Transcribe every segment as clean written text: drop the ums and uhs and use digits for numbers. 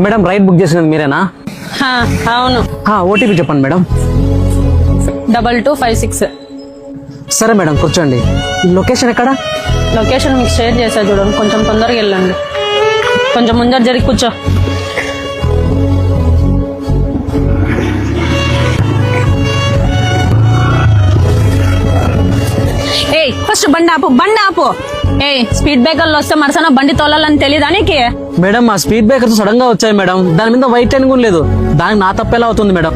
Madam ride book చేసినది మీరేనా? అవును. ఓటీపీ చెప్పండి మేడం. 2256. సరే మేడం కూర్చోండి. లొకేషన్ ఎక్కడ? లొకేషన్ మీకు షేర్ చేసా చూడండి, కొంచెం తొందరగా వెళ్ళండి. కొంచెం ముందర జరిగి కూర్చో. ఏయ్ ఫస్ట్ బండి ఆపు. ఏయ్ స్పీడ్ బ్రేకర్లు వస్తే మరసన బండి తోలాలని తెలియదా నీకు? మేడం ఆ స్పీడ్ బ్రేకర్స్ సడన్ గా వచ్చాయి మేడం, దాని మీద వైట్ లైన్ కూడా లేదు. దానికి నా తప్పేలా అవుతుంది మేడం?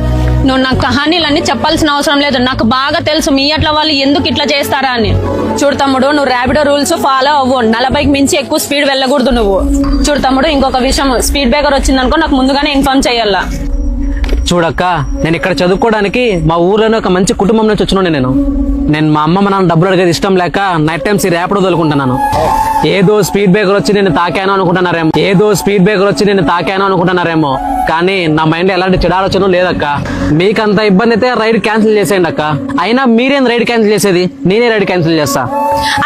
నువ్వు నాకు కహానీలన్నీ చెప్పాల్సిన అవసరం లేదు, నాకు బాగా తెలుసు మీ అట్లా వాళ్ళు ఎందుకు ఇట్లా చేస్తారా అని. చూడు తమ్ముడు, నువ్వు ర్యాపిడో రూల్స్ ఫాలో అవ్వు. 40కి మించి ఎక్కువ స్పీడ్ వెళ్ళకూడదు నువ్వు. చూడు తమ్ముడు, ఇంకొక విషయం, స్పీడ్ బ్రేకర్ వచ్చిందనుకో నాకు ముందుగానే ఇన్ఫార్మ్ చేయాలా. చూడక్క, నేను ఇక్కడ చదువుకోవడానికి మా ఊర్లోనే ఒక మంచి కుటుంబం నుంచి వచ్చిన నేను మా అమ్మ నాన్న డబ్బులు అడిగేది ఇష్టం లేక నైట్ టైమ్స్ ర్యాపిడో తోలుకుంటున్నాను. ఏదో స్పీడ్ బ్రేకర్ వచ్చి నేను తాకాను అనుకుంటున్నారేమో, కానీ నా మైండ్ లో ఎలాంటి చెడు ఆలోచన లేదక్క. మీకంత ఇబ్బంది అయితే రైడ్ క్యాన్సిల్ చేసేయండి అక్క. అయినా మీరేం రైడ్ క్యాన్సిల్ చేసేది? నేనే రైడ్ క్యాన్సిల్ చేస్తా.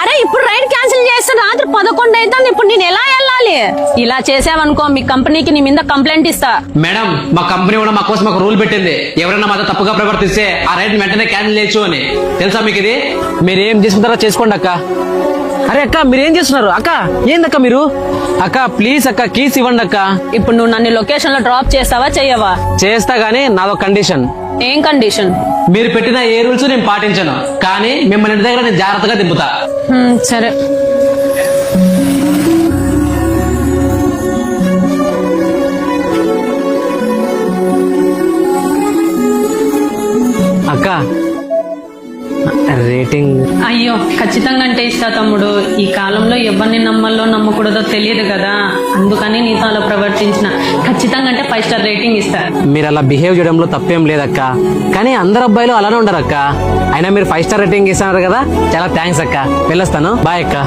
అరే ఇప్పుడు రైడ్ క్యాన్సిల్ చేస్తే రాత్రి 11 అవుతుంది, ఇప్పుడు నేను ఎలా వెళ్ళాలి? ఇలా చేసావనుకో మీ కంపెనీకి నీ మీద కంప్లైంట్ ఇస్తా. మేడం మా కంపెనీ కూడా మా కోసం ఒక రూల్ పెట్టింది, ఎవరైనా మాతో తప్పుగా ప్రవర్తిస్తే ఆ రైడ్ వెంటనే క్యాన్సిల్ చేయొచ్చు అని. తెలుసా మీకు ఇది? మీరేం చేసుకుంటారో చేసుకోండి అక్క. అరే అక్క మీరేం చేస్తున్నారు? అక్క ఏందక్క మీరు? అక్క ప్లీజ్ అక్క, కీస్ ఇవ్వండి అక్క. ఇప్పుడు నువ్వు నన్ను లొకేషన్ లో డ్రాప్ చేస్తావా చెయ్యవా? చేస్తా గానీ నాదో కండిషన్. ఏం కండిషన్? మీరు పెట్టిన ఏ రూల్స్ నేను పాటించను, కానీ మిమ్మల్ని ఇంటి దగ్గర నేను జాగ్రత్తగా దింపుతా. సరే. అక్క రేటింగ్? అయ్యో ఖచ్చితంగా అంటే ఇస్తా తమ్ముడు. ఈ కాలంలో ఎవరిని నమ్మాలో నమ్మకూడదో తెలియదు కదా, అందుకని నీతో అలా ప్రవర్తించిన. ఖచ్చితంగా అంటే 5 స్టార్ రేటింగ్ ఇస్తా. మీరు అలా బిహేవ్ చేయడంలో తప్పేం లేదక్క, కానీ అందరు అబ్బాయిలు అలానే ఉండరు అక్క. అయినా మీరు 5 స్టార్ రేటింగ్ ఇస్తున్నారు కదా, చాలా థ్యాంక్స్ అక్క. వెళ్ళొస్తాను, బాయ్ అక్క.